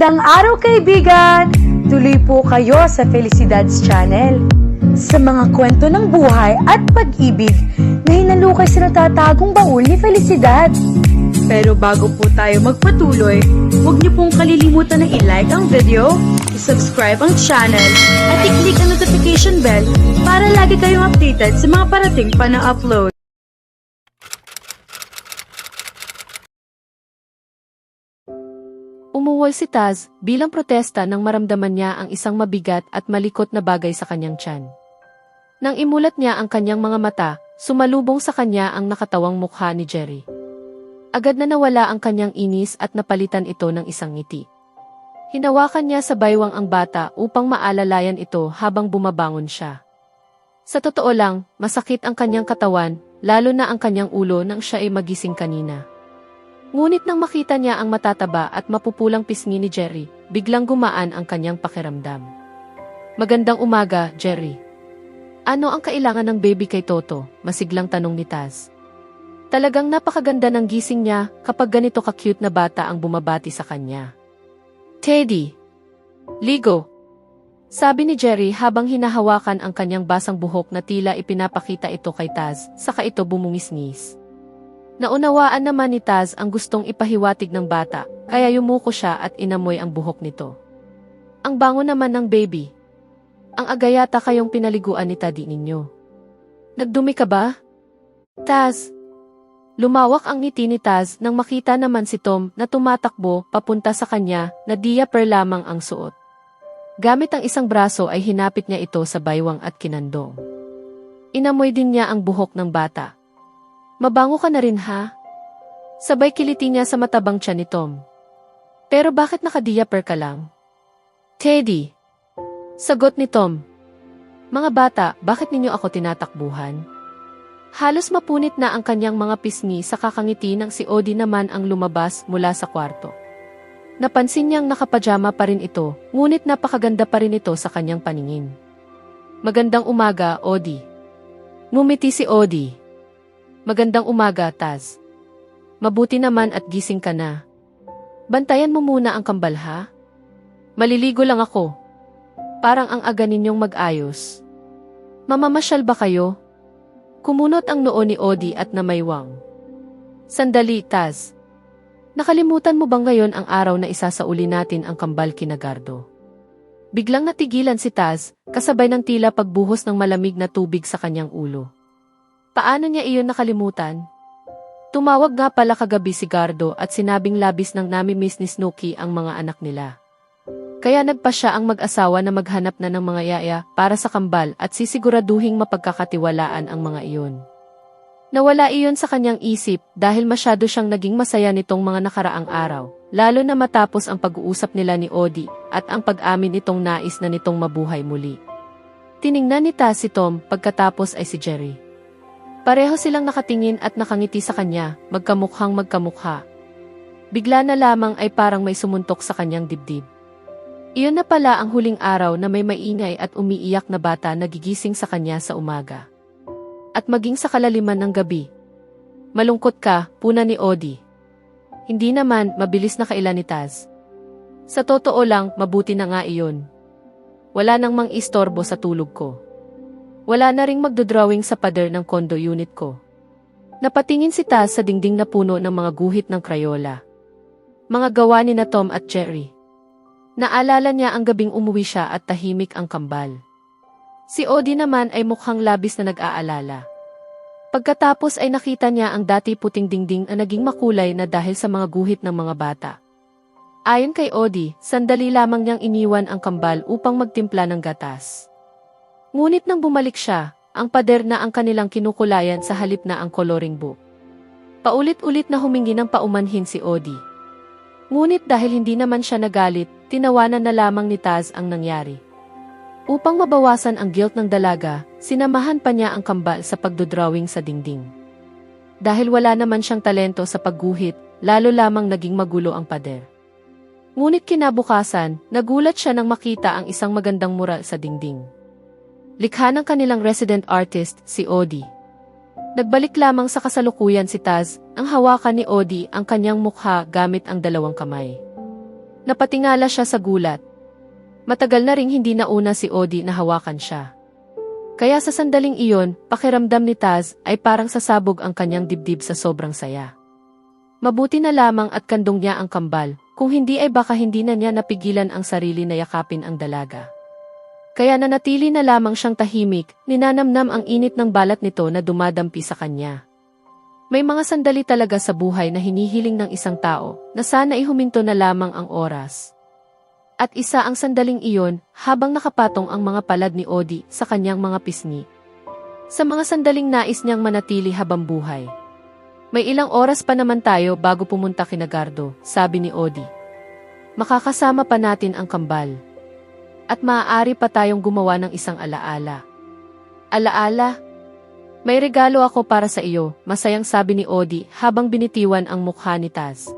Magandang araw kaibigan! Tuloy po kayo sa Felicidad's Channel. Sa mga kwento ng buhay at pag-ibig na hinalukay sa natatagong baul ni Felicidad. Pero bago po tayo magpatuloy, huwag niyo pong kalilimutan na i-like ang video, i-subscribe ang channel, at i-click ang notification bell para lagi kayong updated sa mga parating pa na upload. Umuwol si Taz bilang protesta nang maramdaman niya ang isang mabigat at malikot na bagay sa kanyang tiyan. Nang imulat niya ang kanyang mga mata, sumalubong sa kanya ang nakatawang mukha ni Jerry. Agad na nawala ang kanyang inis at napalitan ito ng isang ngiti. Hinawakan niya sa baywang ang bata upang maalalayan ito habang bumabangon siya. Sa totoo lang, masakit ang kanyang katawan, lalo na ang kanyang ulo nang siya ay magising kanina. Ngunit nang makita niya ang matataba at mapupulang pisngi ni Jerry, biglang gumaan ang kanyang pakiramdam. Magandang umaga, Jerry. Ano ang kailangan ng baby kay Toto? Masiglang tanong ni Taz. Talagang napakaganda ng gising niya kapag ganito ka-cute na bata ang bumabati sa kanya. Teddy! Ligo! Sabi ni Jerry habang hinahawakan ang kanyang basang buhok na tila ipinapakita ito kay Taz, saka ito bumungis-ngis. Naunawaan naman ni Taz ang gustong ipahiwatig ng bata, kaya yumuko siya at inamoy ang buhok nito. Ang bango naman ng baby. Ang agayata kayong pinaliguan ni Taddy ninyo. Nagdumi ka ba? Taz! Lumawak ang ngiti ni Taz nang makita naman si Tom na tumatakbo papunta sa kanya na diaper lamang ang suot. Gamit ang isang braso ay hinapit niya ito sa baywang at kinandong. Inamoy din niya ang buhok ng bata. Mabango ka na rin ha? Sabay kiliti niya sa matabang tiyan ni Tom. Pero bakit naka-diaper ka lang? Teddy! Sagot ni Tom. Mga bata, bakit ninyo ako tinatakbuhan? Halos mapunit na ang kanyang mga pisngi sa kakangiti nang si Odie naman ang lumabas mula sa kwarto. Napansin niyang nakapajama pa rin ito, ngunit napakaganda pa rin ito sa kanyang paningin. Magandang umaga, Odie. Ngumiti si Odie. Magandang umaga, Taz. Mabuti naman at gising ka na. Bantayan mo muna ang kambal ha? Maliligo lang ako. Parang ang aga ninyong mag-ayos. Mamamasyal ba kayo? Kumunot ang noo ni Odie at namaywang. Sandali, Taz. Nakalimutan mo bang ngayon ang araw na isasauli natin ang kambal kina Gardo? Biglang natigilan si Taz, kasabay ng tila pagbuhos ng malamig na tubig sa kanyang ulo. Paano niya iyon nakalimutan? Tumawag nga pala kagabi si Gardo at sinabing labis nang nami-miss ni Snooki ang mga anak nila. Kaya nagpa siya ang mag-asawa na maghanap na ng mga yaya para sa kambal at sisiguraduhing mapagkakatiwalaan ang mga iyon. Nawala iyon sa kanyang isip dahil masyado siyang naging masaya nitong mga nakaraang araw, lalo na matapos ang pag-uusap nila ni Odie at ang pag-amin nitong nais na nitong mabuhay muli. Tiningnan ni Taz si Tom pagkatapos ay si Jerry. Pareho silang nakatingin at nakangiti sa kanya, magkamukhang magkamukha. Bigla na lamang ay parang may sumuntok sa kanyang dibdib. Iyon na pala ang huling araw na may maingay at umiiyak na bata na gigising sa kanya sa umaga. At maging sa kalaliman ng gabi. Malungkot ka, puna ni Odie. Hindi naman, mabilis na kailan ni Taz. Sa totoo lang, mabuti na nga iyon. Wala nang mang-istorbo sa tulog ko. Wala na ring magdodrawing sa pader ng condo unit ko. Napatingin si Taz sa dingding na puno ng mga guhit ng Crayola. Mga gawa ni na Tom at Jerry. Naalala niya ang gabing umuwi siya at tahimik ang kambal. Si Odie naman ay mukhang labis na nag-aalala. Pagkatapos ay nakita niya ang dati puting dingding na naging makulay na dahil sa mga guhit ng mga bata. Ayon kay Odie, sandali lamang niyang iniwan ang kambal upang magtimpla ng gatas. Ngunit nang bumalik siya, ang pader na ang kanilang kinukulayan sa halip na ang coloring book. Paulit-ulit na humingi ng paumanhin si Odie. Ngunit dahil hindi naman siya nagalit, tinawanan na lamang ni Taz ang nangyari. Upang mabawasan ang guilt ng dalaga, sinamahan pa niya ang kambal sa pagdodrawing sa dingding. Dahil wala naman siyang talento sa pagguhit, lalo lamang naging magulo ang pader. Ngunit kinabukasan, nagulat siya nang makita ang isang magandang mural sa dingding. Likha ng kanilang resident artist, si Odie. Nagbalik lamang sa kasalukuyan si Taz, ang hawakan ni Odie ang kanyang mukha gamit ang dalawang kamay. Napatingala siya sa gulat. Matagal na ring hindi nauna si Odie na hawakan siya. Kaya sa sandaling iyon, pakiramdam ni Taz ay parang sasabog ang kanyang dibdib sa sobrang saya. Mabuti na lamang at kandong niya ang kambal, kung hindi ay baka hindi na niya napigilan ang sarili na yakapin ang dalaga. Kaya nanatili na lamang siyang tahimik, ninanamnam ang init ng balat nito na dumadampi sa kanya. May mga sandali talaga sa buhay na hinihiling ng isang tao, na sana ihuminto na lamang ang oras. At isa ang sandaling iyon, habang nakapatong ang mga palad ni Odie sa kanyang mga pisngi. Sa mga sandaling nais niyang manatili habang buhay. May ilang oras pa naman tayo bago pumunta kina Gardo, sabi ni Odie. Makakasama pa natin ang kambal. At maaari pa tayong gumawa ng isang alaala. Alaala? May regalo ako para sa iyo, masayang sabi ni Odie habang binitiwan ang mukha ni Taz.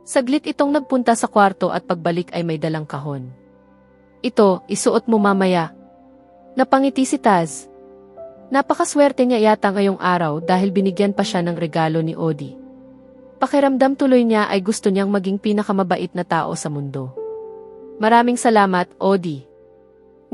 Saglit itong nagpunta sa kwarto at pagbalik ay may dalang kahon. Ito, isuot mo mamaya. Napangiti si Taz. Napakaswerte niya yata ngayong araw dahil binigyan pa siya ng regalo ni Odie. Pakiramdam tuloy niya ay gusto niyang maging pinakamabait na tao sa mundo. Maraming salamat, Odie.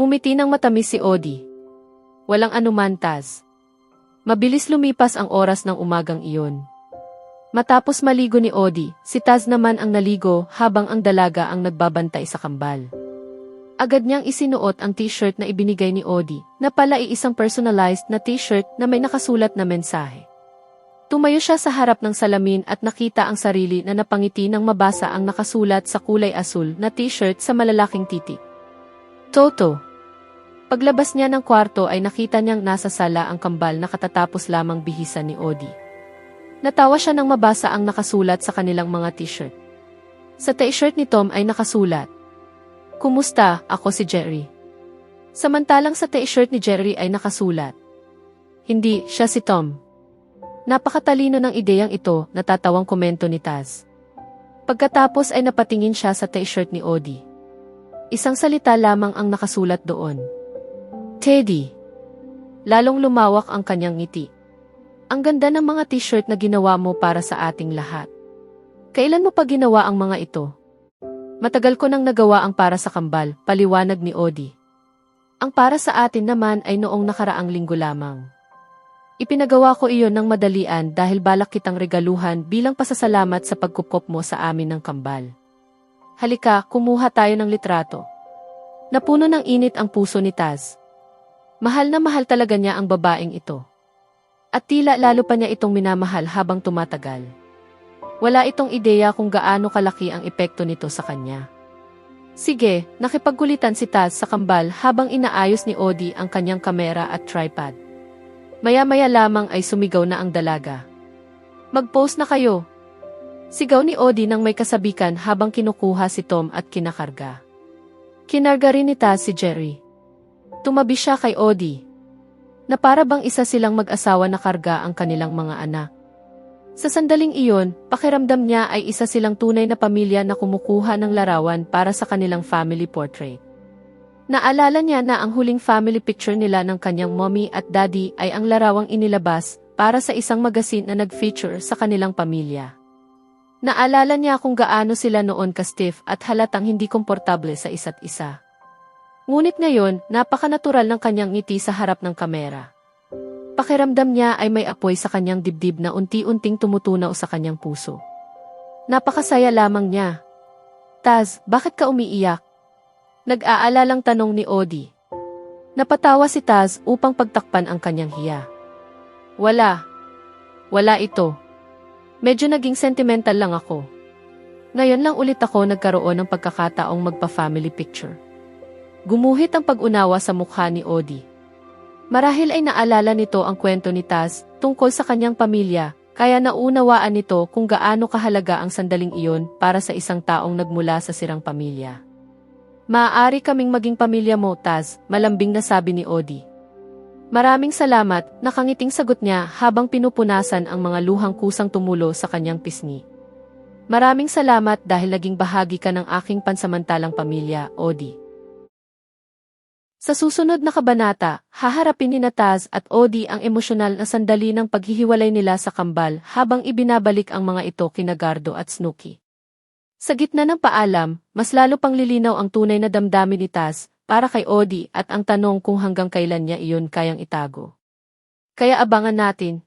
Ngumiti ng matamis si Odie. Walang anuman, Taz. Mabilis lumipas ang oras ng umagang iyon. Matapos maligo ni Odie, si Taz naman ang naligo habang ang dalaga ang nagbabantay sa kambal. Agad niyang isinuot ang t-shirt na ibinigay ni Odie, na pala ay isang personalized na t-shirt na may nakasulat na mensahe. Tumayo siya sa harap ng salamin at nakita ang sarili na napangiti nang mabasa ang nakasulat sa kulay asul na t-shirt sa malalaking titik. Toto. Paglabas niya ng kwarto ay nakita niyang nasa sala ang kambal na katatapos lamang bihisan ni Odie. Natawa siya nang mabasa ang nakasulat sa kanilang mga t-shirt. Sa t-shirt ni Tom ay nakasulat, "Kumusta, ako si Jerry." Samantalang sa t-shirt ni Jerry ay nakasulat, "Hindi, siya si Tom." Napakatalino ng ideyang ito, natatawang komento ni Taz. Pagkatapos ay napatingin siya sa t-shirt ni Odie. Isang salita lamang ang nakasulat doon. Teddy. Lalong lumawak ang kanyang ngiti. Ang ganda ng mga t-shirt na ginawa mo para sa ating lahat. Kailan mo pa ginawa ang mga ito? Matagal ko nang nagawa ang para sa kambal, paliwanag ni Odie. Ang para sa atin naman ay noong nakaraang linggo lamang. Ipinagawa ko iyon ng madalian dahil balak kitang regaluhan bilang pasasalamat sa pagkupkop mo sa amin ng kambal. Halika, kumuha tayo ng litrato. Napuno ng init ang puso ni Taz. Mahal na mahal talaga niya ang babaeng ito. At tila lalo pa niya itong minamahal habang tumatagal. Wala itong ideya kung gaano kalaki ang epekto nito sa kanya. Sige, nakipagkulitan si Taz sa kambal habang inaayos ni Odie ang kanyang kamera at tripod. Maya-maya lamang ay sumigaw na ang dalaga. Mag-post na kayo. Sigaw ni Odie nang may kasabikan habang kinukuha si Tom at kinakarga. Kinarga rin ni Taz si Jerry. Tumabi siya kay Odie. Na para bang isa silang mag-asawa na karga ang kanilang mga anak. Sa sandaling iyon, pakiramdam niya ay isa silang tunay na pamilya na kumukuha ng larawan para sa kanilang family portrait. Naalala niya na ang huling family picture nila ng kanyang mommy at daddy ay ang larawang inilabas para sa isang magazine na nag-feature sa kanilang pamilya. Naalala niya kung gaano sila noon ka-stiff at halatang hindi komportable sa isa't isa. Ngunit ngayon, napaka-natural ng kanyang ngiti sa harap ng kamera. Pakiramdam niya ay may apoy sa kanyang dibdib na unti-unting tumutunaw sa kanyang puso. Napakasaya lamang niya. Taz, bakit ka umiiyak? Nag-aalalang tanong ni Odie. Napatawa si Taz upang pagtakpan ang kanyang hiya. Wala. Wala ito. Medyo naging sentimental lang ako. Ngayon lang ulit ako nagkaroon ng pagkakataong magpa-family picture. Gumuhit ang pag-unawa sa mukha ni Odie. Marahil ay naalala nito ang kwento ni Taz tungkol sa kanyang pamilya, kaya naunawaan nito kung gaano kahalaga ang sandaling iyon para sa isang taong nagmula sa sirang pamilya. Maaari kaming maging pamilya mo, Taz, malambing na sabi ni Odie. Maraming salamat, nakangiting sagot niya habang pinupunasan ang mga luhang kusang tumulo sa kanyang pisngi. Maraming salamat dahil naging bahagi ka ng aking pansamantalang pamilya, Odie. Sa susunod na kabanata, haharapin ni Taz at Odie ang emosyonal na sandali ng paghihiwalay nila sa kambal habang ibinabalik ang mga ito kina Gardo at Snooki. Sa gitna ng paalam, mas lalo pang lilinaw ang tunay na damdamin ni Taz para kay Odie at ang tanong kung hanggang kailan niya iyon kayang itago. Kaya abangan natin,